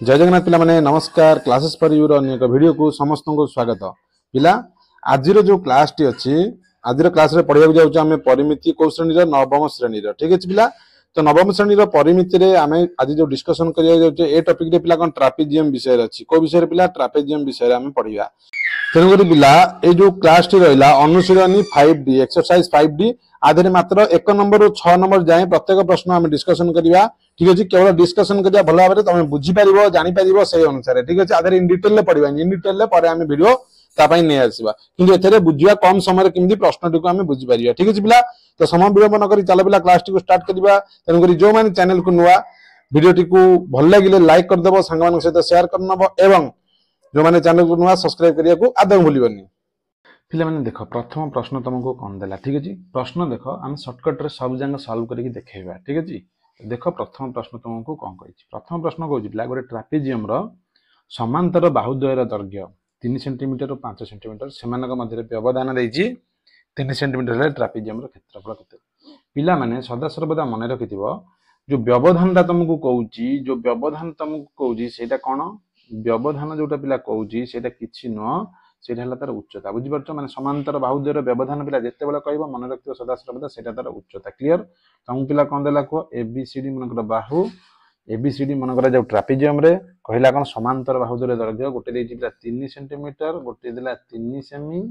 जय जगन्नाथ पिला माने नमस्कार। क्लासेस फॉर यू अन्य एक वीडियो को समस्त को स्वागत। पिला आज जो क्लास टी अच्छी आज क्लास रे पढ़िया जाऊँ आम परिमिति कौ श्रेणी नवम श्रेणी ठीक है पिला। तो नवम श्रेणी परिमिति रे आम आज जो डिस्कसन करिया ए टॉपिक रे पिला कौन ट्रापेजियम विषय अच्छी को विषय पिला ट्रापेजियम विषय आम पढ़िया। तेणुक पिला ये जो क्लास टी रहा अनुशीलनी 5D एक्सरसाइज 5D आधे मात्र 1 नंबर रू 6 नंबर जाए प्रत्येक प्रश्न आम डिस्कसन करिया। ठीक अच्छे केवल डिस्कसन करिया भल भाव तुम बुझीपार जापर से अनुसार ठीक अच्छे आधे इन डिटेल पढ़ा इन डिटेल आम वीडियो नहीं आसवा कि बुझा कम समय केमती प्रश्न टी आम बुझीपार ठीक अच्छे पिला। तो समय विलंब नक चल पिला क्लास टी स्टार्ट करवा। तेणुक जो मैंने चैनल को नुआ वीडियो टी भल लगे लाइक करदेव सांग सहित सेयार करनब एवं जो मैंने चैनल को नुआ सब्सक्राइब करने को आदौ भूलनी। पिला मैंने देख प्रथम प्रश्न तुमको कौन देला ठीक अच्छे प्रश्न देख आम सर्टकट रे सब जंग सॉल्व करके देखा ठीक अच्छे। देख प्रथम प्रश्न तुमको कौन कही प्रथम प्रश्न कौन पिला गोटे ट्रापेजियम समांतर बाहुद्वयर दैर्घ्य 3 सेंटीमीटर और 5 सेंटीमीटर से व्यवधान देती 3 सेंटीमीटर ट्रापेजियम क्षेत्रफल केते पिला माने सदा सर्वदा मन रखि जो व्यवधान तुमको कहूँ जो व्यवधान तुमको कहूँ से कौन व्यवधान जोटा पिला कहूँ से किसी नुह से तार उच्चता बुझीपार माने समांतर बाहुद्वयर व्यवधान पिला जिते बड़े कह मन रखियो सदा सर्वदा से तार उच्चता क्लीयर। तुम पिला कौन देला कह एबीसीडी मनकर बाहु एबीसीडी मनकर जो ट्रापेजियम रे कहला कौन समांतर बाहुद्वयर दैर्घ्य गोटे देछि 3 सेंटीमीटर गोटे देला 3 सेमी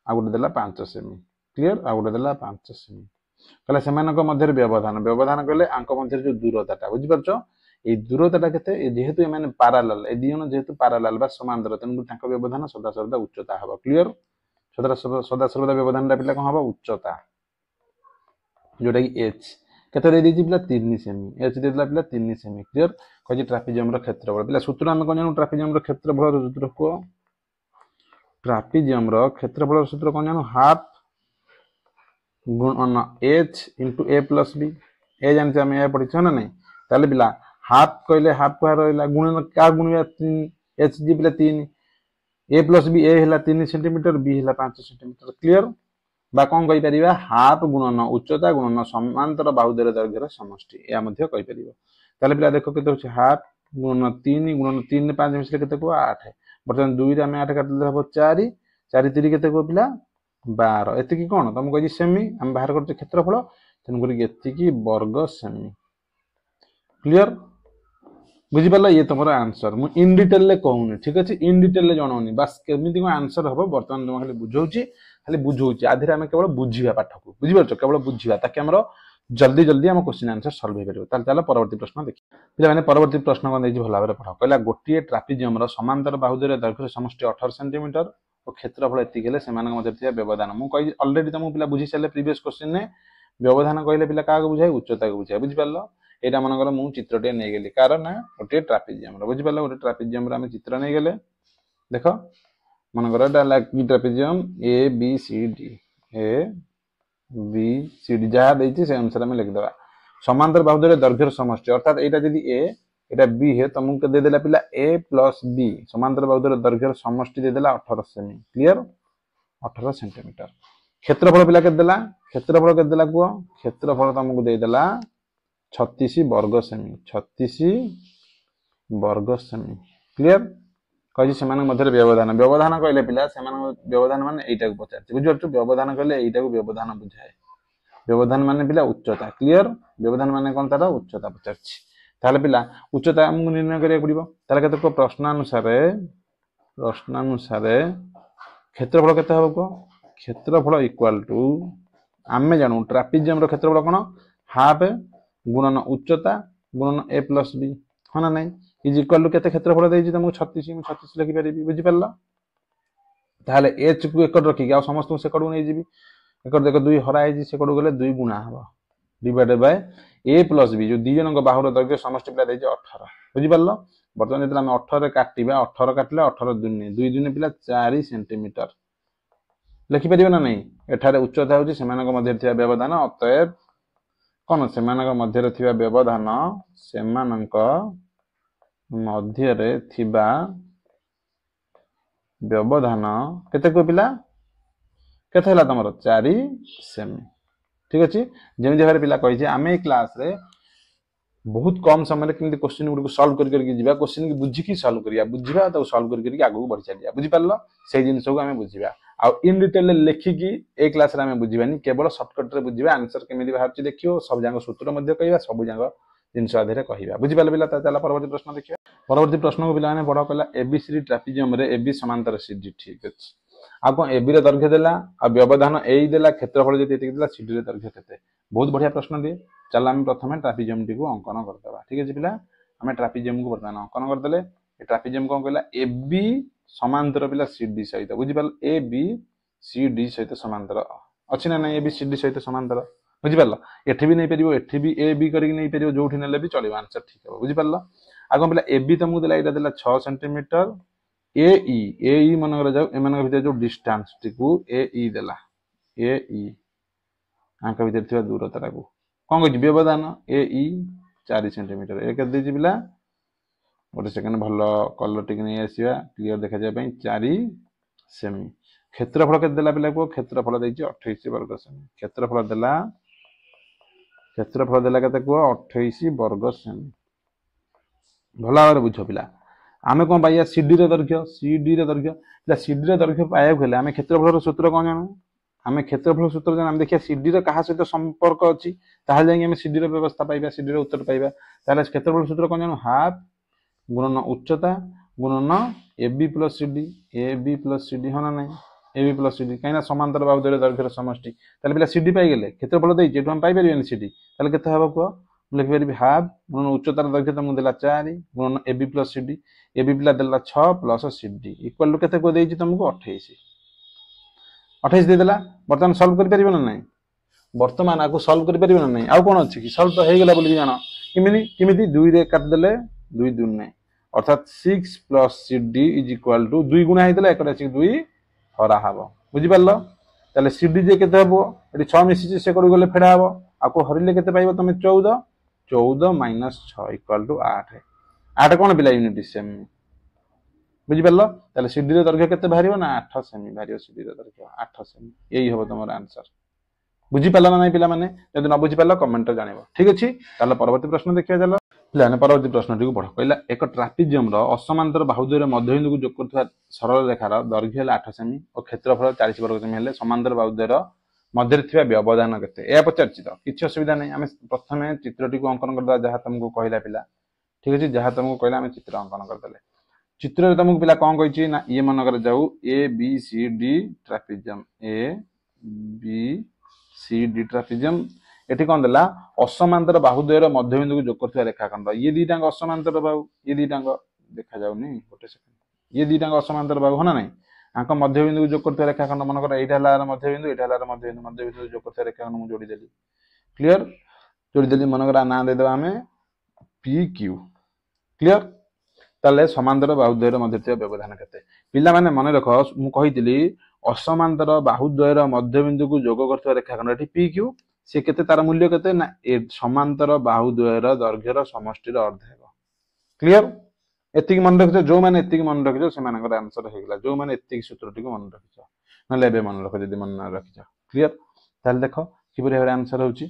आ गोटे देला 5 सेमी क्लीयर आ गोटे देला 5 सेमी कहला सेमानक मध्य व्यवधान व्यवधान कहले आंक मध्य जो दूरता बुझीपार ये दूरता केते जेहेतु एमाने पैरेलल ए दिजन जेहेतु पैरेलल बा समांतर तेनु तांको व्यवधान सदा सर्वदा उच्चता हबो क्लियर। सदा सर्वदा व्यवधान पिला कोन हबो उच्चता जोटा कि एच केते दे दिछि पिला 3 सेमी एच देला पिला 3 सेमी क्लियर। कहि ट्रापेजियम रो क्षेत्रफल पिला सूत्र हम कोन जानु ट्रापेजियम रो क्षेत्रफल रो सूत्र को ट्रापेजियम रो क्षेत्रफल रो सूत्र कोन जानु हाफ गुणन H into A plus B ए जान हम ए पढ़ी छ ना नहीं ताले पिला हाफ कहले हाफ कह रहा गुण क्या गुणिया 3 एच जी पिला 3 ए प्लस बी ए है 3 सेंटीमीटर बी है 5 सेंटीमीटर क्लीयर बा कौन कहि परिबा हाफ गुणन उच्चता गुणन समांतर बाहुद्वयर दैर्घ्यर समष्टि या मध्य कहि परिबो। ताले पिला देखो केते होछ हाफ गुणन 3 गुणन 3 ने 5 मिसले केते को 8 बर्तमान 2 रे हमें 8 काट दे हबो 4 4 3 केते को पिला 12 एति की कोन तुम कहि सेमी हम बाहर करते क्षेत्रफल तन करी एति की वर्ग सेमी क्लियर बुझीपार ये तुम आंसर मु इन डिटेल कहूनी ठीक अच्छे इन डिटेल जनौनी बास केमी आंसर हम बर्तमान तुम खाली बुझाऊँगी खाली बुझाऊँगी आधे आम केवल बुझा पाठ को बुझीपार केवल बुझा ताकि आम जल्दी जल्दी आम क्वेश्चन आंसर सल्व हो पार चल परवर्ती प्रश्न देखिए पे परवर्ती प्रश्न कौन भल भाव पढ़ कहला गोटे ट्रापेजियम समांतर बाहुद्वयर दैर्घ्य समष्टि 18 सेंटीमीटर और क्षेत्रफल एति से व्यवधान मुझे अलरेडी तुमको पिला बुझी सारे प्रीवियस क्वेश्चन में व्यवधान कहले पिला क्या बुझाए उच्चता को बुझाए बुझीपार यहाँ मनकर मुझे चित्रटे नहीं गली कार ना गोटे ट्रापेजियम बुझीपार गोटे ट्रापेजियम आम चित्र नहीं गले देख मनकर trapezium A B C D जहाँ देती से अनुसार आम लिखिदेवा समांतर बाहुद्वयर दैर्घ्यर समष्टि अर्थात यहाँ जब ए यहाँ बी है तुमको देदेला पिला ए प्लस बी समांतर बाहुद्वयर दैर्घ्यर समष्टि देदेला 18 सेमी क्लीयर 18 सेंटीमीटर। क्षेत्रफल पिला के देला क्षेत्रफल के देला कह क्षेत्रफल तुमको देदेला 36 वर्ग सेमी 36 वर्ग सेमी क्लीयर। कही से व्यवधान व्यवधान कहले पिला व्यवधान मान यटा को पचार बुझे व्यवधान कहले यटा को व्यवधान बुझाए व्यवधान मान पिला उच्चता क्लीयर व्यवधान मान कौन तार उच्चता पचार पिला उच्चता आमको निर्णय करिया पड़िबो केते प्रश्नानुसार क्षेत्रफल केते हबो को क्षेत्रफल इक्वल टू आमे जानू ट्रापेजियम रो क्षेत्रफल कोन हाफ गुणन उच्चता गुणन ए प्लस बी हाँ ना नहीं इज इक्वल टू केते क्षेत्रफल देछि तुमको 36 लिखि परिबी बुझि परला ताले एच को एकड़ रखि आ समस्त सेकड़ को नै जिबी एकड़ देख 2 हरा है सेकड़ गले 2 गुणा हबो divided by A plus B जो दी जनक बाहुर दैर्घ्य समष्टि पिला देछि 18 बुझि परला बर्तमान जतरा हम 18 रे काटिबा 18 काटले 18 दुनी 2 दुनी पिला 4 सेंटीमीटर लिखि परिबो ना नहीं एठारे उच्चता होछि सेमानक मध्य थिया व्यवधान अतएव कौन से मध्य थिबा व्यवधान से मध्य थिबा व्यवधान केते को पिला केते हला तमरो 4 सेमी ठीक अच्छे जमी भाव पिला कही आम क्लास रे बहुत कम समय केमती क्वेश्चन गुड को सॉल्व करके जीवा क्वेश्चन की बुझिकी सॉल्व करिया बुझिबा तो सॉल्व करके आगु बढ़ी चलिया बुझि पारलो से जिंस को हमें बुझिबा आ इन डिटेल लेखिकी ए क्लास रे हमें बुझिबानी केवल शॉर्टकट रे बुझिबा आंसर केमिति बाहरची देखियो सब जांग सूत्र मध्ये कहबा सब जांग जिंस आधेरे कहबा बुझि पाले बिला चला परवर्ती प्रश्न देखियो परवर्ती प्रश्न को पिला ने बड़ कहला एबीसी ट्रापेजियम रे एबी समांतर सीडी ठीक अछि आ को एबी रे दैर्घ्य देला आ व्यवधान ए देला क्षेत्रफल जति एति देला सीडी रे दैर्घ्य केते बहुत बढ़िया प्रश्न दिए चल आम प्रथम ट्रापेजियम टी को अंकन करदबा ठीक अछि पिला हमें ट्रापेजियम को वर्तमान अंकन करदेले ए ट्रापेजियम कोन कहला एबी समांतर पिला सीडी सहित बुझि पाल एबी सीडी सहित समांतर अछि ना नै एबी सीडी सहित समांतर बुझि पाल एठी भी नै परिबो एठी भी एबी करिक नै परिबो जोठी नेले भी चलिबो आंसर ठीक हो बुझि पाल आ कोन पिला एबी तमु देला एटा देला 6 सेंटीमीटर एई मन कर जाऊ एमान भीतर जो डिस्टेंस टिकू एई देला एई आंका भीतर थिबा दूरता को कौन कह व्यवधान एई 4 सेंटीमीटर ए कर देछि पिला गोटे सेकंड भल कलर टिक नहीं आसीबा क्लियर देखा जाय 4 सेमी क्षेत्रफल के देला पिला को क्षेत्रफल देछि 28 वर्ग सेमी क्षेत्रफल देला केते को 28 वर्ग सेमी भला भाବରେ बुझ पिला आमे कोन पाइया सीडी रे दैर्घ्य सीडी रे दैर्घ्य पाया गेले आमे क्षेत्रफल रो सूत्र कोन जानो आमे क्षेत्रफल सूत्र जान हम देखिया सीडी रे कहा सहित संपर्क अछि ताहा जाई हम सीडी रे व्यवस्था पाइबा सीडी रे उत्तर पाइबा ताले क्षेत्रफल सूत्र कोन जानो हाफ गुणन उच्चता गुणन एबी प्लस सीडी होना नहीं एबी प्लस सीडी काइना समांतर बाहुद्वय दैर्घ्यर समष्टि ताले पिला सीडी पाइ गेले क्षेत्रफल देइ जेठो हम पाइ परिबेन सीडी ताले केते हबो को लिखि परिबि हाफ गुणन उच्चतार दैर्घ्य तमु देला 4 गुणन एबी प्लस सीडी एबी पिला देला 6 प्लस सीडी इक्वल टू केते को देइछि तुमको 28 दे देला वर्तमान सॉल्व कर परिबो ना नहीं वर्तमान आको सॉल्व कर परिबो ना नहीं आ कोन अछि कि सॉल्व तो हे गेला बोली जानो किमिति 2 रे काट देले 2 2 नहीं अर्थात 6 plus CD is equal to 2 गुणा हेतला एकटा अछि 2 हरा हबो बुझि पारलो ताले सीडी जे केते हबो एटी 6 मिसी से करू गले फेडा हबो आको हरिले केते पाइबो तमे 14 माइनस 6 इक्वल टू 8 8 कोन पिला यूनिट सेमी बुझि पारलो ताले सीडी रे दैर्घ्य केते बाहरिबो ना 8 सेमी बाहरियो सीडी रे दैर्घ्य 8 सेमी एई हबो तमर आंसर बुझि पारला ना नै पिला माने जदि न बुझि पारलो कमेंट रे जानिबो ठीक अछि ताले परवर्ती प्रश्न देखिया जाला पिलाने परवर्ती प्रश्न टी पढ़ कहला एक ट्रापेजियम रो असमांतर बाहुद्वय मध्यबिंदु को जोग करथवा सरल रेखार दैर्घ्य 8 सेमी और क्षेत्रफल 40 वर्ग सेमी हेले समांतर बाहुद्वय मध्य थिबा व्यवधान केते ए पचारछि तो किछ असुविधा नै हम प्रथमे चित्रटी को अंकन करदा जहा तुमको कहला पिला ठीक अछि जहा तुमको कहला हम चित्र अंकन कर देले चित्र रे तुमको पिला कोन कहिछि ना ए मन कर जाऊ A B C D trapezium A B C D trapezium एठी कोन देला असमांतर बाहुद्वय मध्यबिंदु को जोग करथवा रेखाखंड ये दीटांग असमांतर बाहु ये दीटांग देखा जाउनी गोटे सेकंड ये दीटांग असमांतर बाहु होना नै आंक मध्यबिंदु को जोग करथवा रेखाखंड मन कर एटा हलार मध्यबिंदु एटा हलार मध्यबिंदु जोग करथवा रेखाखंड मु जोड़ी देली क्लियर जोड़ी देली मन कर ना दे देबा हमें पी क्यू क्लियर ताले समांतर बाहुद्वय मध्य थिबा व्यवधान केते पिला माने मन रखो मु कहितली असमांतर बाहुद्वय मध्यबिंदु को जोग करथवा रेखाखंड एठी पी क्यू से केते तार मूल्य केते ना ए समांतर बाहुद्वय दैर्घ्यर समष्टिर अर्ध हेबो क्लियर एतिक मन रखियो जो माने एतिक मन रखियो से मानकर आंसर हे गेला जो माने एतिक सूत्रटी को मन रखियो न लेबे मन रखो जदी मन ना रखियो क्लियर ताल देखो किबरे हेर आंसर होची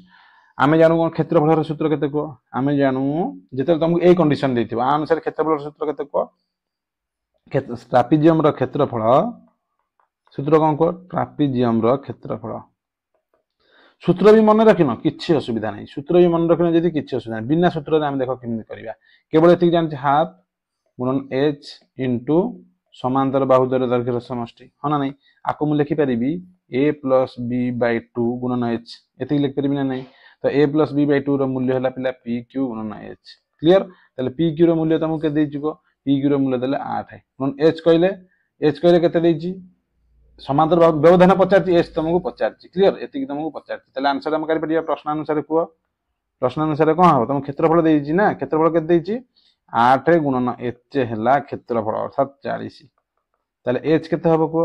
आमे जानू कोन क्षेत्रफल सूत्र केते को आमे जानू जेते तुमको ए कंडीशन देथिबो आ अनुसार क्षेत्रफल सूत्र केते को ट्रापेजियम रो क्षेत्रफल सूत्र कोन को ट्रापेजियम रो क्षेत्रफल सूत्र भी मन रखिन किछि असुविधा नै सूत्र भी मन रखिन जदी किछि असुविधा बिना सूत्र रे हम देखो किमि करबा केवल एतिक जानछि हाफ गुणन h इनटू समांतर बाहुद्वय दैर्घ्यर समष्टि हना नै आको मु लिखि परिबी a + b / 2 गुणन h एतिक लिख परिबी ना नै तो a + b / 2 रो मूल्य हला पिला pq गुणन h क्लियर तले pq रो मूल्य तमु के देइजिको pq रो मूल्य देले 8 गुणन h कहले केते देइजि समांतर व्यवधान पचारछि एस तुमको पचारछि क्लियर एतिक तुमको पचारछि तले आंसर हम करि परिया प्रश्न अनुसार को प्रश्न अनुसार कोन हो तुम क्षेत्रफल देइछि ना क्षेत्रफल के देइछि 8 गुणन h हला क्षेत्रफल अर्थात 40 तले h केते हबो को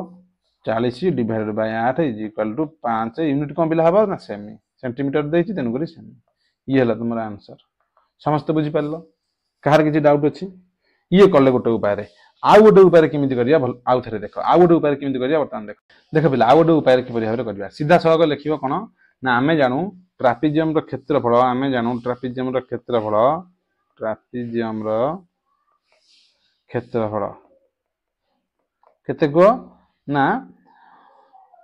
40 divided by 8 is equal to 5 unit कोन बिला हबो ना सेमी सेंटीमीटर देइछि तेन करी सेमी ये हला तुमरा आंसर समस्त बुझि पारलो कहार किछि डाउट अछि ये कले गोटे उपाय रे आ गोटे उपाय केमिति करिया आउ थरे देखो आ गोटे उपाय केमिति करिया वर्तमान देखो देखो पिला आ गोटे उपाय कि परिहार करिया सीधा सळग लिखिबो कोन ना हमें जानू ट्रापिजियम रो क्षेत्रफल आमे जानू ट्रापिजियम रो क्षेत्रफल केते को ना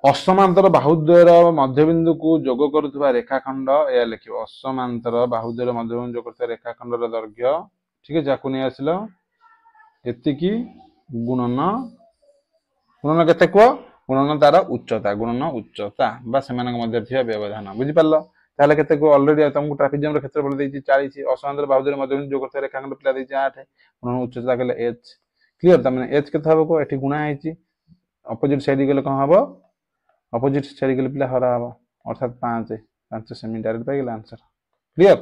असमांतर बाहुद्वयर मध्यबिंदु को जोग करुवा रेखाखंड या लिखियो असमांतर बाहुद्वयर मध्यबिंदु जोग करुवा रेखाखंड रो दैर्घ्य ठीक है जाकु नै आसिलो एतिकी गुणन गुणन केते को गुणन तार उच्चता बा सेमानक मध्य थिया व्यवधान बुझि पारलो ताले केते को ऑलरेडी तुमको ट्रापिजियम रो क्षेत्रफल देछि 40 असमांतर बाहुद्वयर मध्यबिंदु जोग करुवा रेखाखंड पिला देछि 8 गुणन उच्चता केले h क्लियर त माने h केते हबो को एठी गुणा आइछि अपोजिट साइड गेले कोन हबो अपोजिट साइड गेले पिला हरा हबो अर्थात 5 सेमी डायरेक्ट पाइ गेला आंसर क्लियर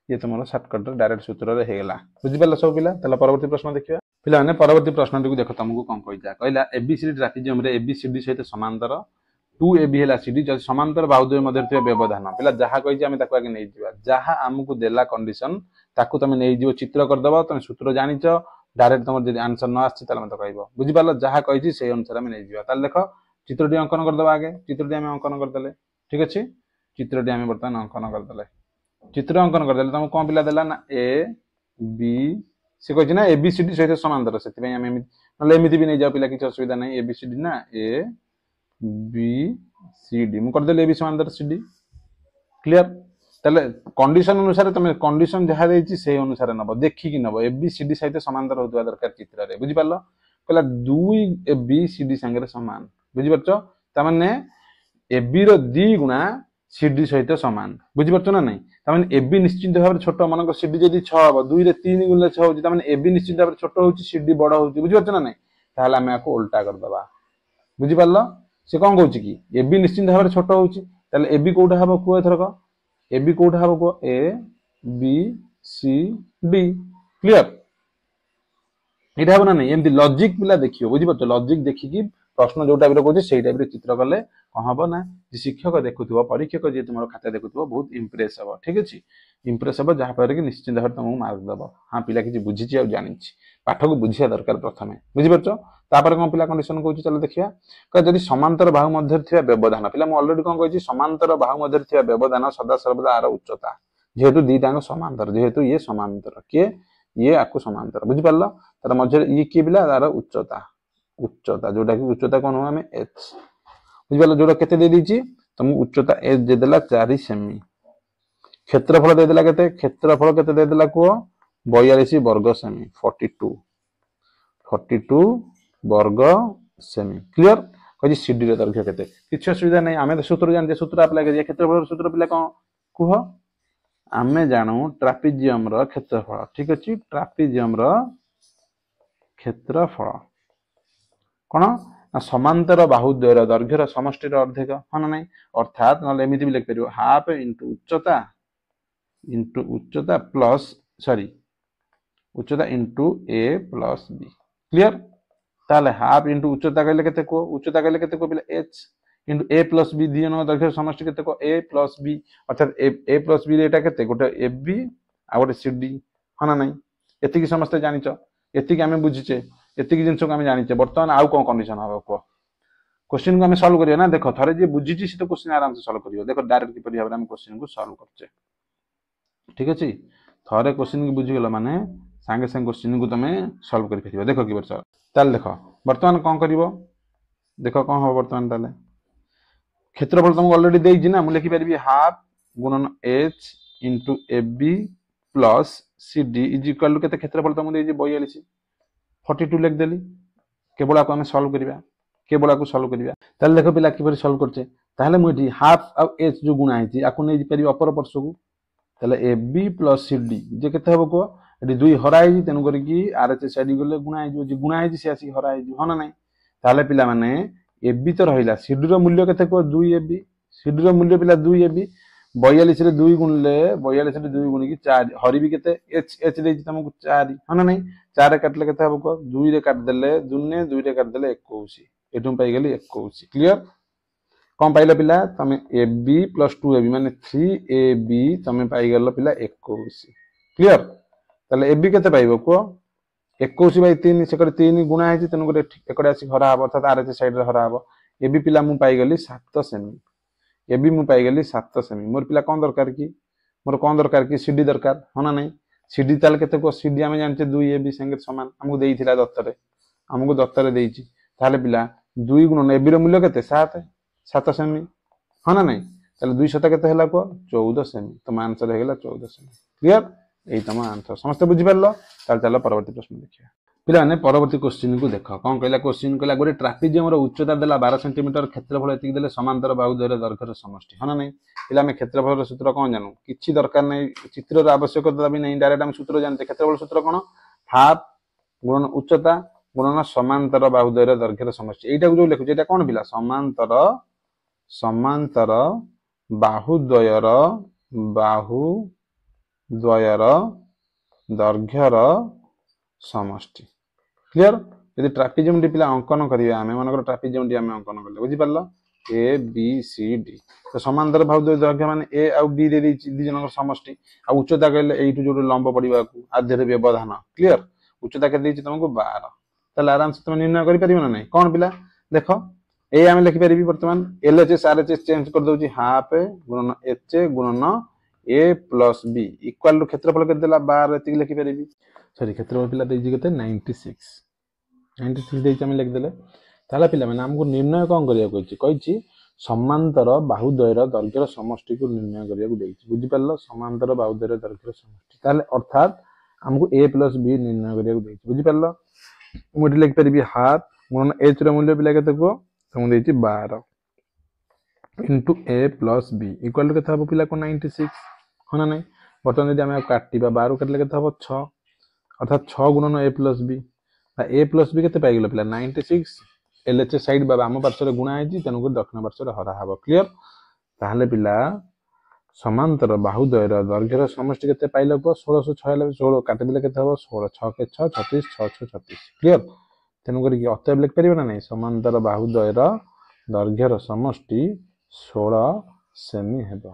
ये तुमरो शॉर्टकट डायरेक्ट सूत्र रे हेगला बुझि पारलो सब पिला तला परवर्ती प्रश्न देखिया पिला माने परवर्ती प्रश्न को देखो तुमको कोन कहिजा कहला एबीसीडी ट्रापिजियम रे एबीसीडी सहित समांतर 2ab हेला सीडी जदि समांतर बाहुद्वय मध्य थिया व्यवधान पिला जहा कहिजे हम ताको आगे नै जिवा जहा हमकु देला कंडीशन ताकू तमे नै जिवो चित्र कर दबा तमे सूत्र जानिचो डायरेक्ट तुम जदि आंसर न आछि तले मते कहबो बुझि पारलो जहा कहिछि सेही अनुसार हम नै जिवा ताले देखो चित्रटी अंकन कर दबा आगे चित्रटी हम अंकन कर दले ठीक अछि चित्रटी हम बर्तमान अंकन कर दले चित्र अंकन कर दले तुम कोन पिला देला ना ए बी से कहिछि ना एबीसीडी सहित समांतर सेति हम नले एमिति भी नै जाउ पिला किछ असुविधा नै एबीसीडी ना ए बी सी डी मु कर दले एबी समांतर सीडी क्लियर तले कंडीशन अनुसार तुम कंडीशन जहा देछि से अनुसार नबो देखि कि नबो एबीसीडी सहित समांतर होतबा दरकार चित्र रे बुझि पारलो कहला 2 एबीसीडी संगे समान बुझि परछो त माने एबी रो 2 गुणा सीडी सहित समान बुझि परछो ना नै त माने एबी निश्चित भाबरे छोटो मानको सीडी जदी 6 हबो 2 रे 3 गुणले 6 होछि त माने एबी निश्चित भाबरे छोटो होछि सीडी बडो होछि बुझि परछो ना नै ताहला हम याको उल्टा कर दबा बुझि पारलो से कोन कहउछि कि एबी निश्चित भाबरे छोटो होछि ताले एबी कोठा हबो को एथरको एबी कोठा हबो को A B C D clear इटा हबो ना नै एमति लॉजिक पिला देखियो बुझि परछो लॉजिक देखि कि प्रश्न जो टाइप रो कहछि सेही टाइप रे चित्र करले कोन हबो ना जे शिक्षक देखुथबो परीक्षक जे तुमरो खाता देखुथबो बहुत इंप्रेस हबो ठीक अछि इंप्रेस हबो जहा पर कि निश्चित भाबरे तुमको मार्क दबो हां पिला कि बुझिछि आ जानिछि पाठ को बुझिया दरकार प्रथमे बुझि परछो तापर कोन पिला कंडीशन कहउछि चलो देखिया क जदि समांतर बाहु मध्य थिया व्यवधान पिला म ऑलरेडी कोन कहछि समांतर बाहु मध्य थिया व्यवधान सदा सर्वदा आर उच्चता जेहेतु दीटांग समांतर जेहेतु ये समांतर के ये आकु समांतर बुझि पारलो तार मध्य ये के पिला आर उच्चता उच्चता जोटा कि उच्चता कोन हो हमें h बुझि पारलो जोटा केते दे दिछि तुम उच्चता h दे देला 4 सेमी क्षेत्रफल दे देला केते दे देला को 42 वर्ग सेमी 42 वर्ग सेमी क्लियर कहि सीडी रे दैर्घ्य केते किछ असुविधा नै हमें सूत्र जानते सूत्र अप्लाई करिया क्षेत्रफल सूत्र पिला कोन कुह हमें जानू ट्रापिजियम रो क्षेत्रफल ठीक अछि ट्रापिजियम रो क्षेत्रफल कोन समांतर बाहुद्वयर दैर्घ्यर समष्टि रो अर्धेक हन नै अर्थात नले एमिति भी लिख परियो हाफ इनटू उच्चता प्लस सॉरी उच्चता into A plus B clear ताले हाफ इनटू उच्चता कहले केते को पिला h into a plus b दी जन दैर्घ्य समष्टि केते को a प्लस b अर्थात a प्लस b रेटा केते गोटे ab आ गोटे cd हना नै एति की समस्त जानिचो एति की हमें बुझिचे एति की जिंस को हमें जानिचे वर्तमान आउ कोन कंडीशन हबो को क्वेश्चन को हमें सॉल्व करिया ना देखो थरे जे बुझिची से तो क्वेश्चन आराम से सॉल्व करियो देखो डायरेक्ट की परिया हम क्वेश्चन को सॉल्व करचे ठीक अछि थरे क्वेश्चन को बुझि गेलो माने संगे संग क्वेश्चन को तमे सॉल्व करि फेरियो देखो की वर्ष ताल देखो वर्तमान कोन करिवो देखो कोन हो वर्तमान ताले क्षेत्रफल तुमको ऑलरेडी देइ छि ना मु लिखि परबी हाफ गुणन h into ab plus cd is equal to केते क्षेत्रफल तुमको देइ छि 42 42 लिख देली केवल को हम सॉल्व करिवा ताले देखो पिला कि सॉल्व करछे ताले मुठी हाफ आ h जो गुणा है आकु नै परबी अपर पार्श्व को ताले ab प्लस cd जे केते हबो को एडी दुई हराई जी तेनु करी कि आरएच साइड गले गुणा है जो गुणा है से आसी हराई जी हना नै ताले पिला माने ab तो रहिला cd रो मूल्य केते को 2 ab cd रो मूल्य पिला 2 ab 42 रे 2 गुणले 42 रे 2 गुणी की 4 हरि भी केते h दे तुमको 4 हना नै 4 काटले केते हबो को 2 रे काट देले दुने 2 रे काट देले 21 एटुम पाई गेली 21 क्लियर कोन पाइला पिला तमे ab + 2ab माने 3ab तमे पाई गेलो पिला 21 क्लियर ताले ab केते पाइबो को 21/3 से 3 गुणा है तेनु गोटे एकड़े आसी हरा हबो अर्थात आरएच साइड रे हरा हबो ab पिला मु पाई गेली 7 सेमी ए बी मु पाइगली 7 सेमी मोर पिला कौन दरकार कि मोर कौन दरकार कि सीडी दरकार हो ना नहीं सीडी ताल केते को सीडी आमे जानते 2 ए बी संगे समान हमको देइथिला दत्तरे हमको दत्तरे देइछि ताले पिला 2 गुणन ए बी रो मूल्य केते 7 सेमी हो ना नहीं ताले 2 शत केते हला को 14 सेमी तो आंसर हेगला 14 सेमी क्लियर एई तम आंसर समस्त बुझि परलो ताले चलो परवर्ती प्रश्न देखिया पिला ने परवर्ती क्वेश्चन को देख कौन कहला क्वेश्चन कहला गोटे ट्रापेजियम रो उच्चता देला 12 सेंटीमीटर क्षेत्रफल एतिक देले समांतर बाहु द्वयर दर्घ्यर समष्टि हना नहीं पिला में क्षेत्रफल रो सूत्र कोन जानू किछि दरकार नै चित्र रो आवश्यकता भी नै डायरेक्ट हम सूत्र जानते क्षेत्रफल सूत्र कोन हाफ गुणन उच्चता गुणन समांतर बाहु द्वयर दर्घ्यर समष्टि एटा जो लिखु एटा कोन पिला समांतर बाहु द्वयर दर्घ्यर समष्टि क्लियर यदि ट्रापेजियम डी पिला अंकन करिया हमें मनकर ट्रापेजियम डी हमें अंकन करले बुझि परलो ए बी सी डी तो समांतर बाहु दर्घ्य माने ए आ बी दे दी दी जनकर समष्टि आ उच्चता कहले एइटु जो लंब पडिबा को आधेर व्यवधान क्लियर उच्चता के दी तुमको 12 तले आराम से तुम निर्णय करि परिबो ना नहीं कोन पिला देखो ए हमें लिखि परिबी वर्तमान एलएचएस आरएचएस चेंज कर दोची हाफ गुणन एच गुणन A plus B equal to क्षेत्रफल के देला 12 एति लिखि परिबी सॉरी क्षेत्रफल पिला देजी केते 96 देजी हम लिख देले ताला पिला माने हमको निर्णय कोन करिया कहिछि समांतर बाहु द्वयर दर्घ्यर समष्टि को निर्णय करिया को देछि बुझि परलो समांतर बाहु द्वयर दर्घ्यर समष्टि ताले अर्थात हमको a प्लस b निर्णय करिया को देछि बुझि परलो मोटी लिख परिबी हाफ गुणन h रो मूल्य पिला केते को तुम देछि 12 into a plus b equal to केते हबो पिला को 96 होना नहीं बर्तमान यदि हम काटिबा 12 काटले केते हबो 6 अर्थात 6 गुणन a plus b a plus b केते पाइ गेलो पिला 96 एलएचएस साइड बाबा हम पार्श्व गुणा आइछि तनु को दक्षिण पार्श्व हरा हबो क्लियर ताहले पिला समांतर बाहु द्वयर दर्घ्यर समष्टि केते पाइलो को 1696 16 काटि देले केते हबो 16 6 के 6 36 6 6 36 क्लियर तनु करी अतएव लिख परिबो ना नहीं समांतर बाहु द्वयर दर्घ्यर समष्टि 16 सेमी हेबो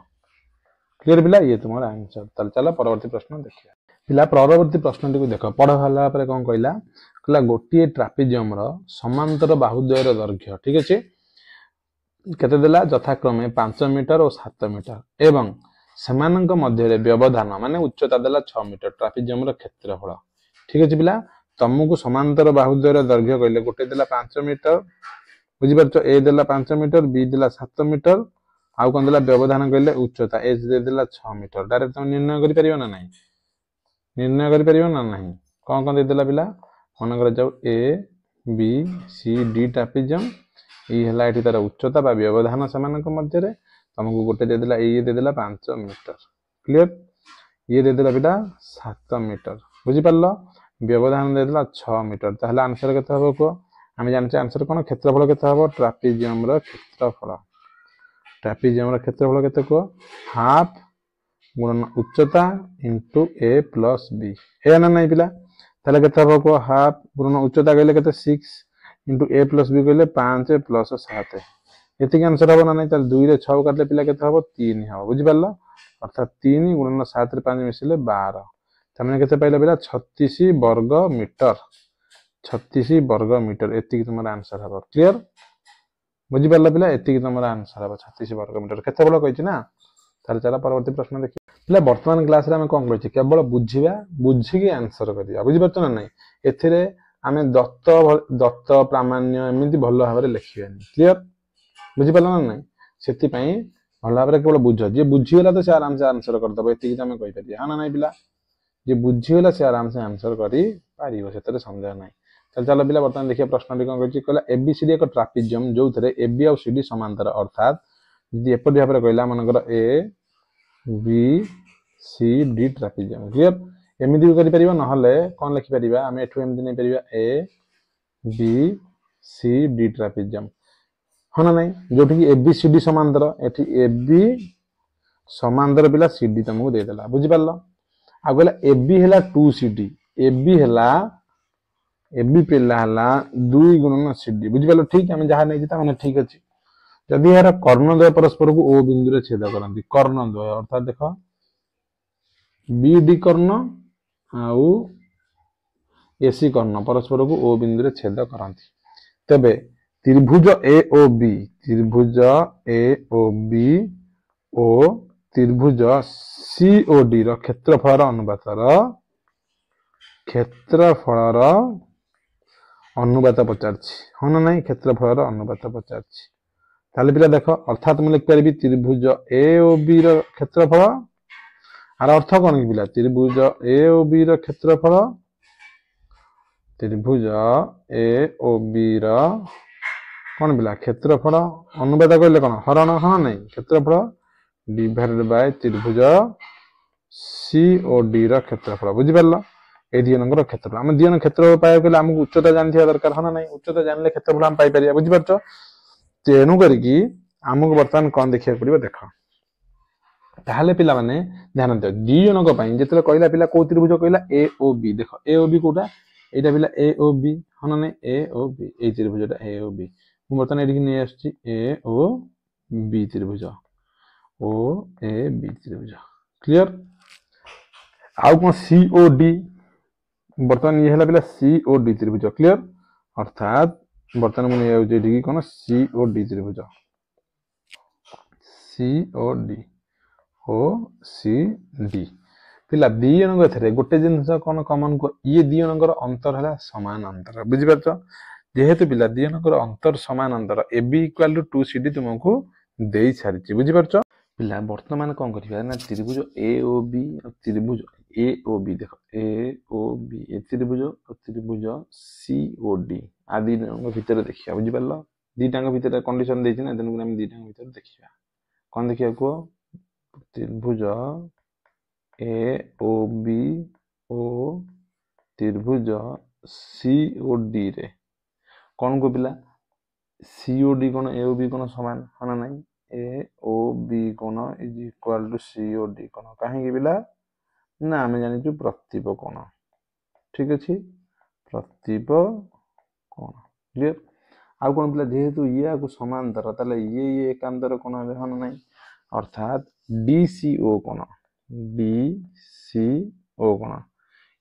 क्लियर पिला ये तुम्हारा आंसर तल चला परवर्ती प्रश्न देखिया पिला परवर्ती प्रश्न टी को देखो पढ़ हला पर कोन कहला कहला गोटिए ट्रापेजियम रो समांतर बाहु द्वयर दर्घ्य ठीक अछि केते देला यथाक्रमे 5 मीटर और 7 मीटर एवं समानक मध्य रे व्यवधान माने उच्चता देला 6 मीटर ट्रापेजियम रो क्षेत्रफल ठीक अछि पिला तुमको समांतर बाहु द्वयर दर्घ्य कहले गोटे देला 5 मीटर बुझि परछो ए देला 5 मीटर बी देला 7 मीटर आउ कोन देला व्यवधान कहले उच्चता एच दे देला 6 मीटर डायरेक्ट तुम निर्णय करि परिबो ना नहीं निर्णय करि परिबो ना नहीं कोन दे देला पिला मन कर जाऊ A B C D trapezium ई हला एठी तार उच्चता बा व्यवधान समानक मध्य रे तुमको गोटे दे देला ए दे देला 5 मीटर क्लियर ये दे देला पिला 7 मीटर बुझि परलो व्यवधान दे देला 6 मीटर ताहले आंसर केते हबो को हम जानचे आंसर कोन क्षेत्रफल केते हबो ट्रापेजियम रो क्षेत्रफल केते को हाफ गुणन उच्चता इनटू a प्लस b ए ना नहीं पिला ताले केते हबो को हाफ गुणन उच्चता कहले केते 6 इनटू a प्लस b कहले 5 प्लस 7 एति आंसर हबो ना नहीं ताले 2 रे 6 काटले पिला केते हबो 3 हबो बुझि परलो अर्थात 3 गुणन 7 रे 5 मिसिले 12 तमने केते पाइला पिला 36 वर्ग मीटर एति तुम्हारा आंसर हबो क्लियर बुझि परला पिला एति तुम्हारा आंसर हबो 36 वर्ग मीटर केते बळ कहिछि ना ताले चला परवर्ती प्रश्न देखि पिला वर्तमान क्लास रे हम कोन कहिछि केवल बुझिबा बुझिकी आंसर करिया बुझि परछ ना नहीं एथिरे हमें दत्त प्रामाण्य एमिति भलो भाबरे लिखियानी क्लियर बुझि परला ना नहीं सेति पई भलो भाबरे केवल बुझ जे बुझियला तो से आराम से आंसर कर दबो एति हम कहि परिया हां ना नहीं पिला जे बुझियला से आराम से आंसर करि पारिबो सेतरे संदेह नहीं चल पिला वर्तमान देखिए प्रश्न कोन कहिछि कहला एबीसीडी एक ट्रापेजियम जो थरे एबी और सीडी समांतर अर्थात यदि एपरि भाबरे कहला मनकर A B C D trapezium clear एमिति करि परिबा न हले कोन लिखि परिबा हम एठु एमिति नै परिबा A B C D trapezium होना नहीं जोठी एबी सीडी समांतर एठी एबी समांतर पिला सीडी तुमको दे देला बुझि परलो आ कहला एबी हला 2 सीडी एबी पिला हला 2 गुणन सीडी बुझि परलो ठीक हम जहा नै जिता माने ठीक अछि यदि यार कर्णद्वय परस्पर को ओ बिंदु रे छेद करंती कर्णद्वय अर्थात देखो बीडी कर्ण आउ एसी कर्ण परस्पर को ओ बिंदु रे छेद करंती तबे त्रिभुज ए ओ बी, त्रिभुज ए ओ बी ओ त्रिभुज सी ओ डी रो क्षेत्रफल अनुपात पचारछि हाँ ना नहीं, क्षेत्रफल अनुपात पचारछि। ताले पिला देख अर्थात मैं लिख पारि त्रिभुज ए ओ बी रो क्षेत्रफल आर अर्थ कौन कि पिला त्रिभुज ए ओ बी रो क्षेत्रफल, त्रिभुज ए ओ बी रो कौन पिला क्षेत्रफल अनुपात कहले कौन हरण हाँ नहीं, क्षेत्रफल डिवाइडेड बाय त्रिभुज सी ओ डी रो क्षेत्रफल। बुझी पारलो ए दी जणकर क्षेत्रफल हम दी जण क्षेत्रफल पाए कहले हमकु उच्चता जानथिया दरकार हाँ ना नहीं, उच्चता जानले क्षेत्रफल हम पाई परिया। बुझी पारछो तेनु करिकी हमकु वर्तमान कौन देखिया पड़िबो देख ताहले पिला माने ध्यान दियो दी जनक पई जेतले कहला पिला को त्रिभुज कहला ए ओ बी, देखो ए ओ बी कोटा एटा पिला ए ओ बी हाँ ना नहीं, A O B A त्रिभुजटा A O B मु वर्तमान एडिकी नै आछी ए ओ बी त्रिभुज ओ ए बी त्रिभुज क्लियर। आउ कोन सी ओ डी वर्तमान ये हला पिला सी ओ डी त्रिभुज क्लियर, अर्थात वर्तमान मु नै आउ जेडी कोन सी ओ डी त्रिभुज सी O D O C D पिला दी जनक एथरे गोटे जिनस कोन कॉमन को ये दी जनकर अंतर हला समान अंतर। बुझि पारछो जेहेतु पिला दी जनकर अंतर समान अंतर A B equal to 2 C D तुमको देई सारिछि। बुझि पारछो पिला वर्तमान कोन करिबा ना त्रिभुज ए ओ बी और त्रिभुज ए ओ बी देखो ए ओ बी ए त्रिभुज और त्रिभुज सी ओ डी आदि भीतर देखिया। बुझि पारलो दीटांग भीतर कंडीशन देछि ना तेनु हम दीटांग भीतर देखिया कोन देखिया को त्रिभुज ए ओ बी ओ त्रिभुज सी ओ डी रे कौन को पिला सी ओ डी कोन ए ओ बी कोन समान हाँ ना नहीं, ए ओ बी कोन is equal to C O D कोन काहे कि पिला ना हमें जानि छु प्रतिप कोन ठीक अछि प्रतिप कोन क्लियर। आ कोन पिला जेहेतु ये को समांतर ताले ये एकांतर कोन है हाँ ना नहीं, अर्थात डी सी ओ कोन डी सी ओ कोन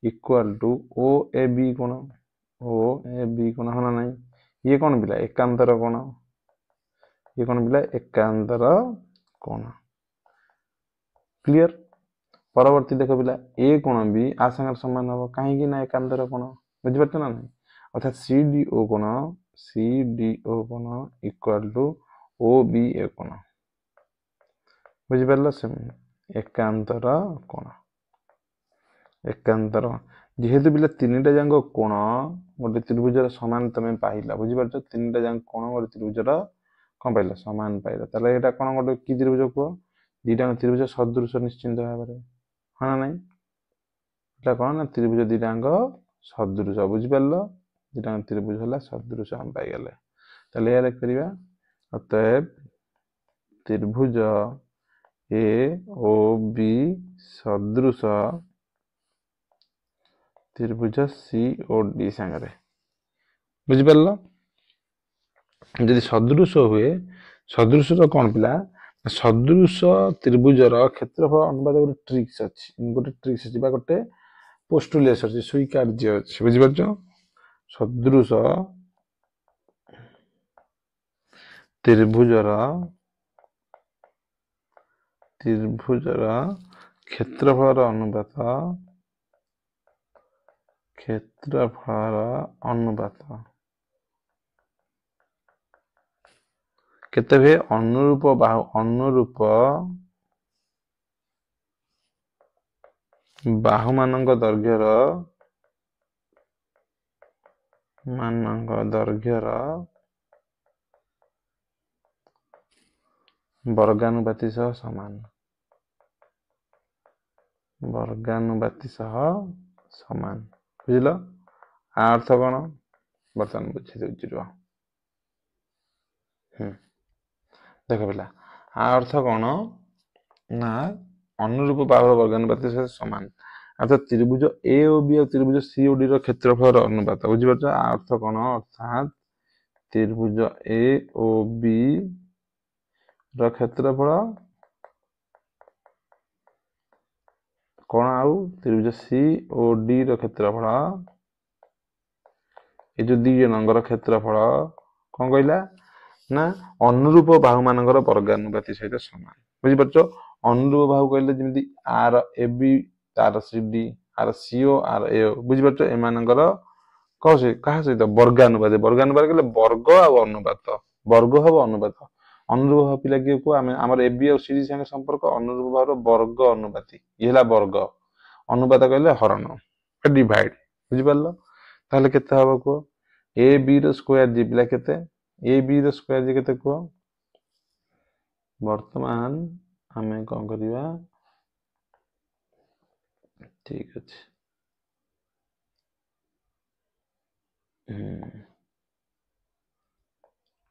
equal to O A B कोन हाँ ना नहीं, ये कौन पिला एकांतर कोण, ये कौन पिला एकांतर कोण क्लियर। परवर्ती देख पिला ए कोण भी आ संग समान हो कहीं कि ना एकांतर कोण। बुझि पारछ ना नहीं, अर्थात सी डी ओ कोण इक्वल टू ओ बी ए कोण। बुझि पारल से एकांतर कोण एकांतर जेहेतु पिला तीनटा जांग कोण गोटे त्रिभुजर समान तमे पाइला। बुझि पारछ तीनटा जांग कोण गोटे त्रिभुजर कोन पाइला समान पाइला ताले एटा कोन गोटे की त्रिभुज को दीटा त्रिभुज सदृश निश्चित भाबरे हाँ ना नहीं, एटा कोन ना त्रिभुज दीटांग सदृश। बुझि पारलो दीटा त्रिभुज हला सदृश हम पाइ गेले ताले या लिख परिबा अतएव त्रिभुज ए ओ बी सदृश त्रिभुज सी ओ डी संगे। बुझि पारलो यदि सदृश हुए सदृश कौन पिला सदृश त्रिभुजर क्षेत्रफल अनुपात गोटे ट्रिक्स अछि गोटे पोस्टुलेस अछि स्वीकार्य अछि। बुझि पारछो सदृश त्रिभुजर क्षेत्रफल अनुपात केते भे अनुरूप बाहु मानक दर्घ्यर वर्गानुपाती सह समान बुझल। अर्थ कौन बर्तमान बुझे देछि देख पिला अर्थ कौन ना अनुरूप बाहुर वर्गानुपाती सह समान अर्थात त्रिभुज ए ओ बी और त्रिभुज सी ओ डी रो क्षेत्रफल अनुपात। बुझि पारछ अर्थ कौन अर्थात त्रिभुज ए ओ बी रो क्षेत्रफल कौन आउ त्रिभुज सी ओ डी रो क्षेत्रफल ये जो दी जनकर क्षेत्रफल कौन कहला ना अनुरूप बाहु मानकर वर्गानुपाती सहित समान बुझी पारछ अनुरूप बाहु कहले जेमि आर ए बी आर सी डी आर सीओ आर ए बुझी पारछ एमानकर कह से कहा सहित वर्गानुपाती वर्गानुपात कहले वर्ग आ अनुपात वर्ग हबो अनुपात अनुरूप भाव पिला किए को आमे हमर ए बी और सी डी संगे संपर्क अनुरूप भावर वर्ग अनुपाती ये हला वर्ग अनुपात कहले हरण डिवाइड बुझी पारलो ताले केते हबो को ए बी रो स्क्वायर जी पिला केते ए बी रो स्क्वायर जी केते को वर्तमान हमें कौन करिवा ठीक अछि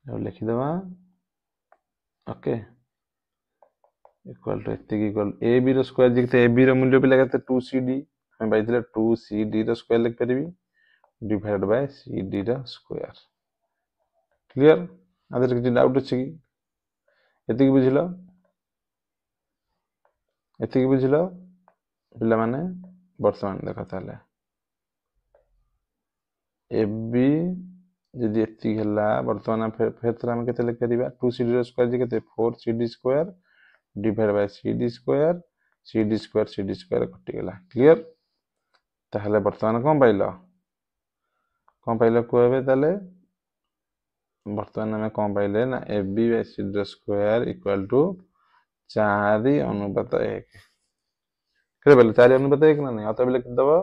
अब लिखि दवा ओके इक्वल टू एतिक इक्वल ए बी रो स्क्वायर जी केते ए बी रो मूल्य पिला केते 2cd हम पाइथिले 2cd रो स्क्वायर लिख परिबी डिवाइड बाय cd रो स्क्वायर क्लियर आदर किछि डाउट अछि कि एतिक बुझिलो पिला माने वर्तमान देखा ताले ए बी जदि एतिक हला वर्तमान फेर हम केते लिख परिबा 2cd रो स्क्वायर जी केते 4cd square divide by cd square कटि गेला क्लियर ताहले वर्तमान कोन पाइलो कोबे ताले वर्तमान में कोन पाइले ना ए बी बाय cd रो स्क्वायर इक्वल टू 4:1 केते पाइले 4:1 ना नहीं अतः लिख दबो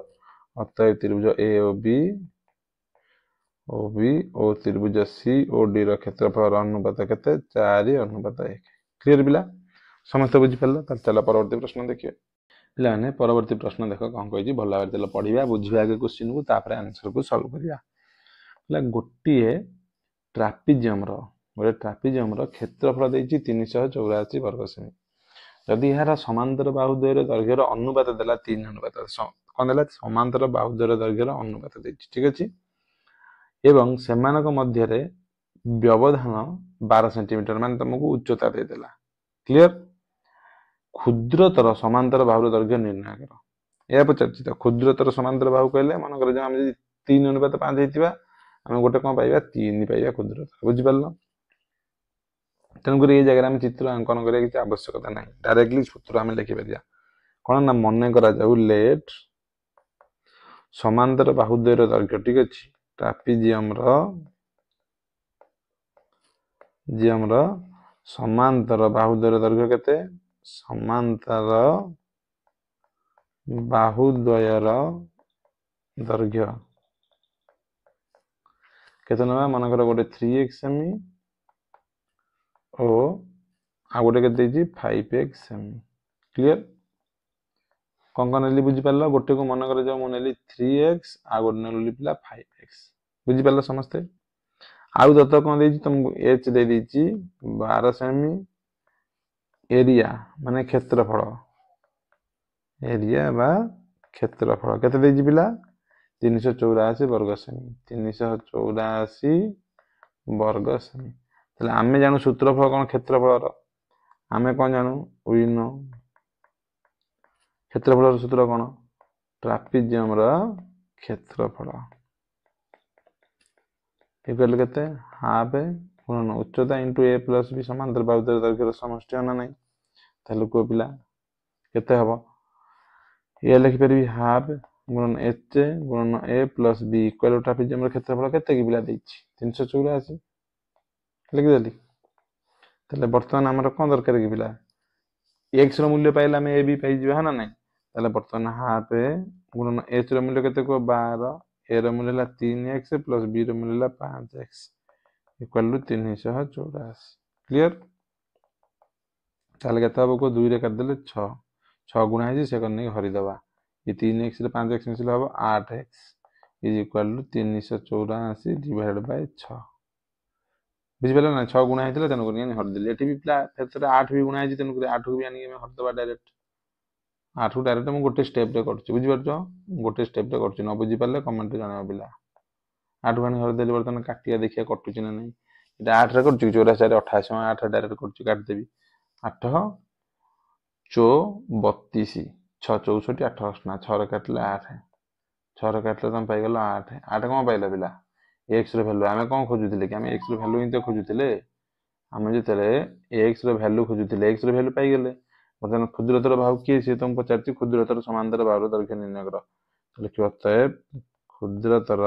अतः त्रिभुज ए ओ बी ओ त्रिभुज सी ओ डी रो क्षेत्रफल अनुपात केते 4:1 क्लियर बिला समस्त बुझी पारल चलो परवर्ती प्रश्न देखिए पिलाने परवर्ती प्रश्न देख कौन कही भल भाव चल पढ़ा बुझा आगे क्वेश्चन को तापर आंसर को सॉल्व करा गोटे ट्रापिजियम क्षेत्रफल देछि 384 वर्ग सेमी जदि यार समांतर बाहुद्वयर दैर्घ्यर अनुपात देला 3 अनुपात कौन देला समांतर बाहुद्वयर दैर्घ्यर अनुपात देछि ठीक अछि एवं सेमानक मध्य रे व्यवधान 12 सेंटीमीटर मान तुमको उच्चता दे देला क्लियर क्षुद्रतर समांतर बाहुर दैर्घ्य निर्णय कर या पचारछि त क्षुद्रतर समांतर बाहु कहले मन कर जे हम 3:5 हेतिबा हम गोटे कोन पाइबा 3 पाइबा क्षुद्रतर बुझि पारलो तनकर ये जगह हम चित्र अंकन करे कि आवश्यकता नहीं डायरेक्टली सूत्र हम लिखि परिया कोन ना मन करा जाऊ लेट समांतर बाहुद्वयर दैर्घ्य ठीक अछि ट्रापिजियम रो समांतर बाहुद्वयर दैर्घ्य केते समांतर बाहुद्वयर दैर्घ्य केते नबा मनकर गोटे 3x सेमी ओ आ गोटे केते जी 5x सेमी क्लियर कोन नेली बुझि पारलो गोटे को मनकर जो म नेली 3x आ गोटे नेली पिला 5x बुझि पारलो समस्ते आउ दत्त कोन देछि तुमको h दे देछि 12 सेमी एरिया माने क्षेत्रफल एरिया बा क्षेत्रफल केते देछि पिला 384 वर्ग सेमी 384 वर्ग सेमी तले आमे जानू सूत्रफल कोन क्षेत्रफल रो आमे कोन जानू वी नो क्षेत्रफल सूत्र कोन ट्रापिजियम रो क्षेत्रफल इक्वल केते हाफ गुणन उच्चता इनटू a प्लस b समांतर बाहुद्वयर दैर्घ्यर समष्टि होना नहीं ताले को पिला केते हबो ये लिखि परबी हाफ गुणन h गुणन a प्लस b इक्वल ट्रापिजियम रो क्षेत्रफल केते कि पिला देछि 384 लिखि देली ताले वर्तमान हमर कोन दरकार कि पिला x रो मूल्य पाइला में a b पाइ जिबा हना नहीं ताले वर्तमान हाफ गुणन h रो मूल्य केते को 12 a रो मूल्य ला 3x प्लस b रो मूल्य ला 5x इक्वल टू 384 क्लियर ताले केते हबो को 2 रे काट देले 6 6 गुणा है से करने हरि दबा ये 3x रे 5x मिसले हबो 8x is equal to 384 divided by 6 बुझि पेला ना 6 गुणा हेतले तन करनी हरि देले एठी भी प्ला फेर 8 भी गुणा है तन कर 8 को भी आनी में हरि दबा डायरेक्ट 8 को डायरेक्ट हम गोटे स्टेप रे करछु बुझि परछो गोटे स्टेप रे करछु न बुझि पाले कमेंट जणाव पिला 8 को हरि देले बर्तन काटिया देखिया कटुची ना नहीं एटा 8 रे करछु 84 88 8 डायरेक्ट करछु काट देबी 8 32 6 64 8 ना 6 रे काटले 8 6 रे काटले तुम पाई गेलो 8 8 कोन पाइला पिला x ର भ्यालु आमे कोन खोजुतिले कि आमे x रो भ्यालु हि तो खोजुतिले आमे जेतले x रो भ्यालु खोजुतिले x रो भ्यालु पाई गेले बर्तमान क्षुद्रतर बाहु किए से तुम पचारती क्षुद्रतर समांतर बाहुर दैर्घ्य निर्णय कर लिखिबो अतएव क्षुद्रतर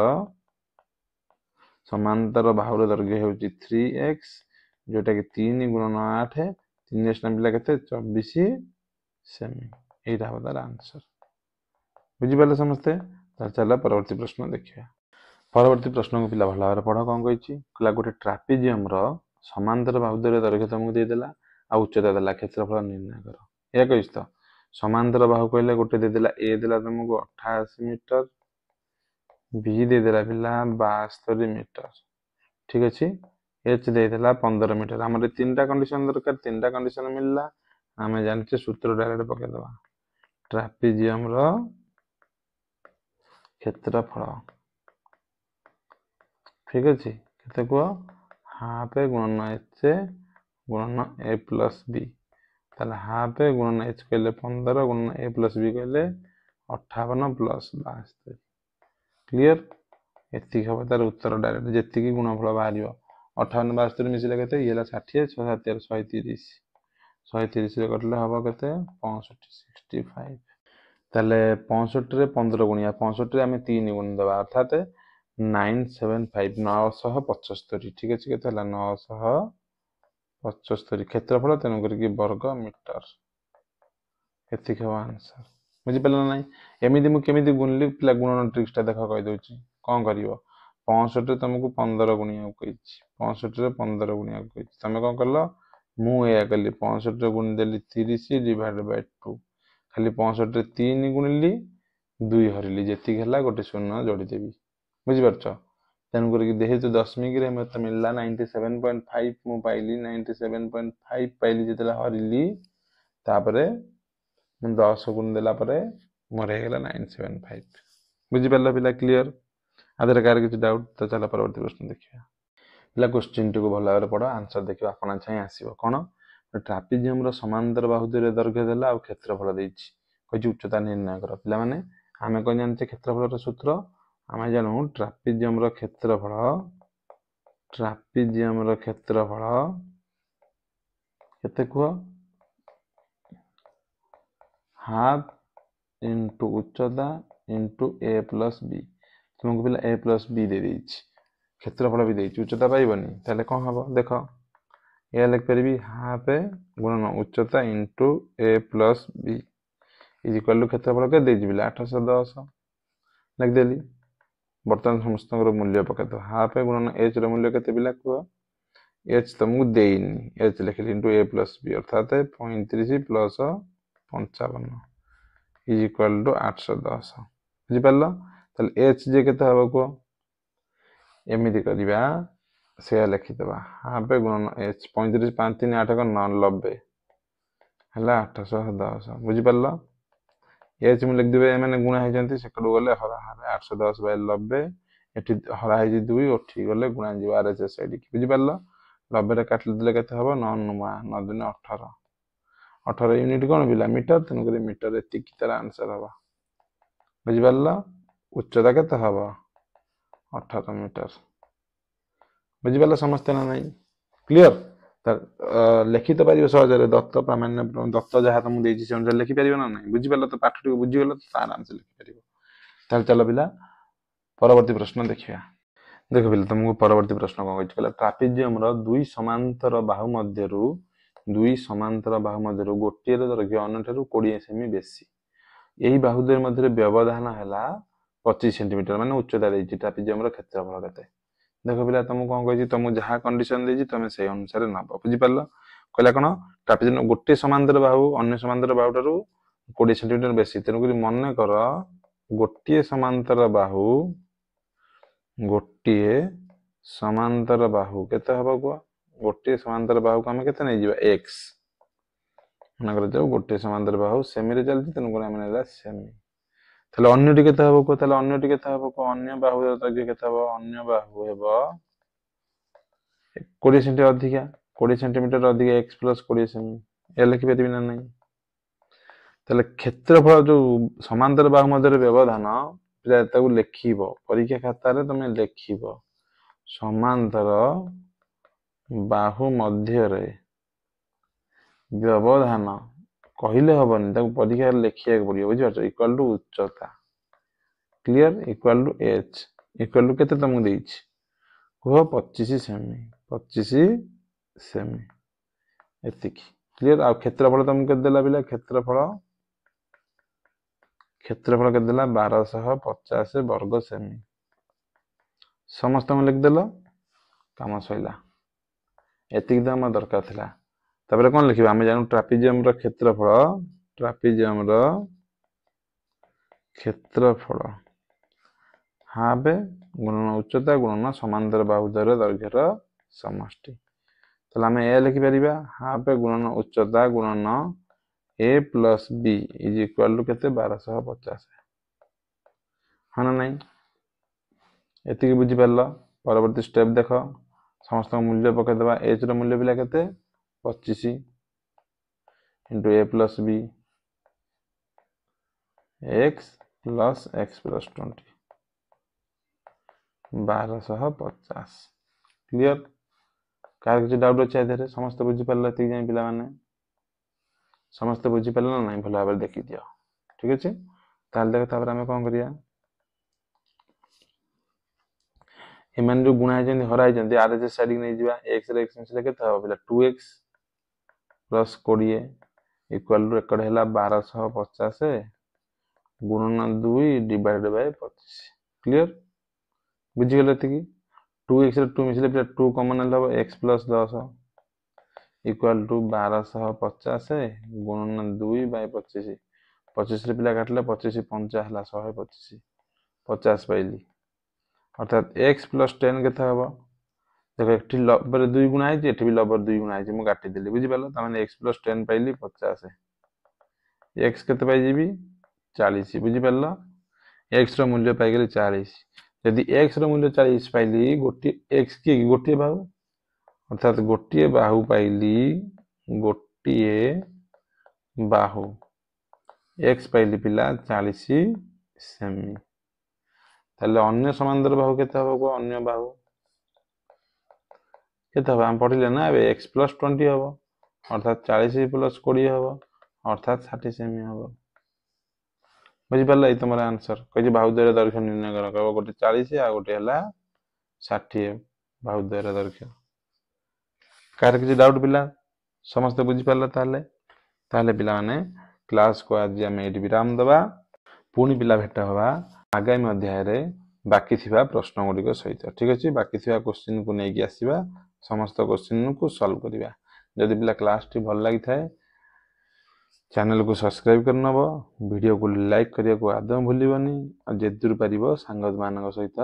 समांतर बाहुर दैर्घ्य होउची 3x जोटा कि 3 गुणन 8 3 एक्स पिला केते 24 सेमी एटा हो तार आंसर बुझी पाले समझते चला परवर्ती प्रश्न देखिया परवर्ती प्रश्न को पिला भला पढ़ कौन कही कहला गोटे ट्रापेजियम रो समांतर बाहु दैर्घ्य तुमको देदेला आ उच्चता देला क्षेत्रफल निर्णय कर या कहिस तो समांतर बाहु कहले गोटे देदेला ए देला तुमको 88 मीटर बी देदेला पिला 72 मीटर ठीक अछि एच देदेला 15 मीटर हमरे तीनटा कंडीशन दरकार तीनटा कंडीशन मिलला हमें जानचे सूत्र डायरेक्ट पके दवा ट्रापेजियम रो क्षेत्रफल ठीक अछि केते को हाफ गुणन एच गुणन ए प्लस बी ताले हाफ गुणन एच कहले 15 गुणन ए प्लस बी कहले 58 प्लस 72 क्लियर एति हबो तार उत्तर डायरेक्ट जेति की गुणफल बाहरियो 58 72 मिसिले केते येला 60 6 7 130 130 रे कटले हबो केते 65 65 ताले 65 रे 15 गुणिया 65 रे हमें 3 गुण दबा अर्थात 975 975 ठीक अछि केते हला 975 क्षेत्रफल तेनु करके वर्ग मीटर एति हबो आंसर बुझि पले नै एमिति मु केमिति गुणली पिला गुणन ट्रिक्स ता देखा कहि दोछि कोन करिवो 65 रे तुमको 15 गुणिया कहिछि 65 रे 15 गुणिया कहिछि तमे कोन करलो मु एया कली 65 रे गुण देली 30 डिवाइड बाय 2 खाली 65 रे 3 गुणली 2 हरिली जेति हला गोटे शून्य जोड़ी देबी बुझि परछ तेनु करके देहे तो दशमिक रे मते मिलला 97.5 मु पाइली 97.5 पाइली जेतला हरिली तापरे 10 गुण देला परे मोर हे गेला 975 बुझि परला पिला क्लियर आदर कार किछ डाउट तो चला परवर्ती प्रश्न देखिया पिला क्वेश्चन को भला रे पढो आंसर देखियो आपना चाहिँ आसीबो कोन ट्रापेजियम रो समांतर बाहु दैर्घ्य देला और क्षेत्रफल देछि कहि उच्चता निर्णय कर पिला माने हमें कोन जानते क्षेत्रफल रो सूत्र हमें जानू ट्रापेजियम रो क्षेत्रफल केते को half into उच्चता into A plus B तुमको पिला ए प्लस बी दे देछि क्षेत्रफल भी देछि उच्चता पाइबनी ताले कोन हबो देखो ए लिख परबी हाफ गुणन उच्चता into A plus B is equal to क्षेत्रफल के देछि पिला 810 लिख देली बर्तमान समस्त मूल्य पके तो हाफ गुणन एच रो मूल्य केते पिला को एच तुमको देइनी एच लिखली इनटू ए प्लस बी अर्थात 35 प्लस 55 इज इक्वल टू 810 बुझि परलो तले एच जे केते हबो को एमिति करिबा से लिखि दबा हाफ गुणन एच 35 5 3 8 का 90 हला 810 बुझि परलो एच में लिख देबे माने गुणा हे जंती सेकड गले हरा हरा 810 बाय 90 एठी हरा हे 2 ओठी गले गुणा जी आरएचएस साइड की बुझि परलो 90 रे काटले देले केते हबो 9 9 दिन 18 18 यूनिट कोन बिला मीटर तन करे मीटर एति की तरह आंसर हबो बुझि परलो उच्चता केते हबो 18 मीटर बुझि परलो समझते ना नहीं क्लियर लिखित पारियो सहजरे दत्त प्रामाण्य दत्त जहा तुम देछि से अनुसार लिखि पारियो ना नहीं बुझि परलो तो पाठ टिको बुझि गेलो तो आराम से लिखि पारियो ताल चलो पिला परवर्ती प्रश्न देखिया देखो पिला तुमको परवर्ती प्रश्न को कहछि कहला ट्रापेजियम रो दुई समांतर बाहु मध्यरु गोटिए रो दैर्घ्य अन्यठारु 20 सेमी बेसी एही बाहु दर मध्य व्यवधान हैला 25 सेंटीमीटर माने उच्चता देछि ट्रापेजियम रो क्षेत्रफल केते देखो पिला तुम कोन कहछि तुम जहा कंडीशन देछि तुम से अनुसार नब बुझि परलो कहला कोन ट्रापेजियम गोटे समांतर बाहु अन्य समांतर बाहु ठारु 20 सेंटीमीटर बेसी तेनु करी मन कर गोटे समांतर बाहु केते हबो को गोटे समांतर बाहु को हम केते नै जिबा x मन कर जाऊ गोटे समांतर बाहु सेमी रे चलती तेनु करी हम नेला सेमी तले अन्य टी केते हबो को तले अन्य टी केते हबो को अन्य बाहु दैर्घ्य केते हबो अन्य बाहु हेबो 20 सेंटीमीटर अधिका 20 सेंटीमीटर अधिका x प्लस 20 सेमी ए लिखि पेदिबि ना नहीं तले क्षेत्रफल जो समांतर बाहु मध्य व्यवधान ताकू लिखिबो परीक्षा खाता रे तुम लिखिबो समांतर बाहु मध्य व्यवधान कहले हबनी ताको परीक्षा लिखिया पड़ियो बुझिपारछ इक्वल टू उच्चता clear equal to H equal to केते तुमको देइछि कह 25 सेमी 25 सेमी एतिक क्लियर आ क्षेत्रफल तुमको केते देला बिला क्षेत्रफल केते देला 1250 वर्ग सेमी समस्त में लिख देलो काम सइला एतिक दाम दरकार थिला तबरे कोन लिखिबा हम जानू ट्रापेजियम रो क्षेत्रफल हाफ गुणन उच्चता गुणन समांतर बाहु दैर्घ्यर समष्टि तले हम ए लिखि परिबा हाफ गुणन उच्चता गुणन A plus B is equal to केते 1250 हां ना नहीं एतिक बुझी परलो परवर्ती स्टेप देखो समस्त मूल्य पके देबा एच रो मूल्य बिला केते 25 into a plus b x plus x plus 20 1250 clear car किसी डाउट अच्छे इधर समस्त बुझी पारला एतिक जाय पिला माने समस्त बुझी पारला ना भल भाव देखि दियो ठीक अछि ताल देख तापर हम कोन करिया एमन जो गुणा जंदी हराय जंदी आर जे साइड नै जिबा x रे x मिसले केते हो पिला 2x प्लस 20 इक्वल टू एकड़ हैला 1250 गुणन 2 डिवाइडेड बाय 25 क्लियर बुझी गेल एति की 2x रे 2 मिसले पिला 2 कॉमन हलो x प्लस 10 इक्वल टू 1250 गुणन 2 बाय 25 25 रे पिला काटले 25 5 हला 125 50 पाइली अर्थात x प्लस 10 केता हबो देखो एकठी लबर 2 गुणा है एठी भी लबर 2 गुणा है मु काटी देली बुझी पालो त माने x प्लस 10 पाइली 50 x केते पाइ जेबी 40 बुझी पालो x रो मूल्य पाइ गेली 40 यदि x रो मूल्य 40 पाइली गोटी x की गोटी बाहु अर्थात गोटी बाहु पाइली गोटी बाहु x पाइली पिला 40 सेमी ताले अन्य समांतर बाहु केते हबो अन्य बाहु केते हबो हम पढिले ना अब x प्लस 20 हबो अर्थात 40 प्लस 20 हबो अर्थात 60 सेमी हबो बुझि पारला ई तमरा आंसर कहि बाहु दैर्घ्य निर्णय कर कहबो गोटे 40 आ गोटे हला 60 बाहु दैर्घ्य कार किसी डाउट पिला समस्त बुझि पारला ताले पिला माने क्लास को आज हम एडी विराम दबा पुणी पिला भेट हवा आगामी अध्याय रे बाकी थिबा प्रश्न गुडी को सहित ठीक अछि बाकी थिबा क्वेश्चन को नै कि आसीबा समस्त क्वेश्चन को सॉल्व करिबा जदि पिला क्लास टी भल लागि थाए चैनल को सब्सक्राइब करनबो वीडियो को लाइक करिया को आदम भूलिबनी और जेदुर परिबो संगत मानक सहित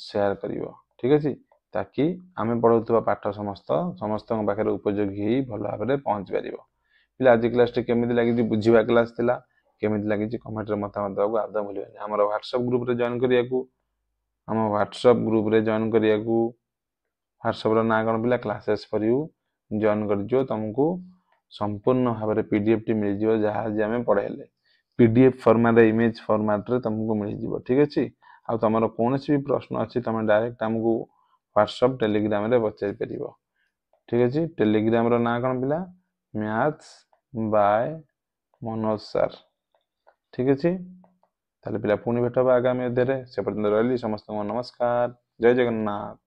शेयर करिवो ठीक अछि ताकि आमे पढौतबा पाठ समस्त पाखरे उपयोगी भल भाबरे पहुंच परिबो पिला आज क्लास टी केमिति लागि बुझिबा क्लास थिला केमिति लागि कमेंट रे मतामत दबो आदम भूलिबनी हमर WhatsApp ग्रुप रे जॉइन करिया को हम WhatsApp ग्रुप रे जॉइन करिया को WhatsApp रो ना कोन पिला क्लासेस फॉर यू जॉइन कर जो तुमको संपूर्ण भाव पीडीएफ टी मिल जिवो जहा जे हमें पढाइले पीडीएफ फॉर्मेट इमेज फॉर्मेट रे तुमको मिल जिवो ठीक अछि आ तमरो कोनोसी भी प्रश्न अछि तमे डायरेक्ट हमको WhatsApp टेलीग्राम रे बचाई परिबो ठीक अछि टेलीग्राम रो ना कोन पिला मैथ्स बाय मनोज सर ठीक अछि ताले पिला पुणी भेटबा आगामी अध्याय रे से पर्यंत रहली समस्त को नमस्कार जय जगन्नाथ।